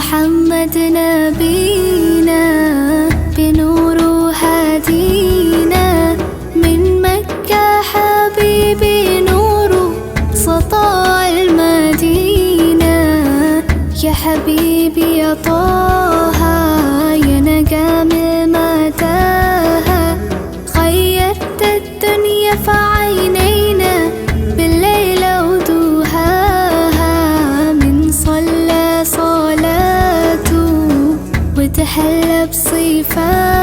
محمد نبينا بنور هدينا من مكة حبيبي نور سطاع المدينة. يا حبيبي يا طه يا نجم متاهة غيرت الدنيا في عينينا بالليل ودوهاها. من صلى صلاته وتحلى بصفاته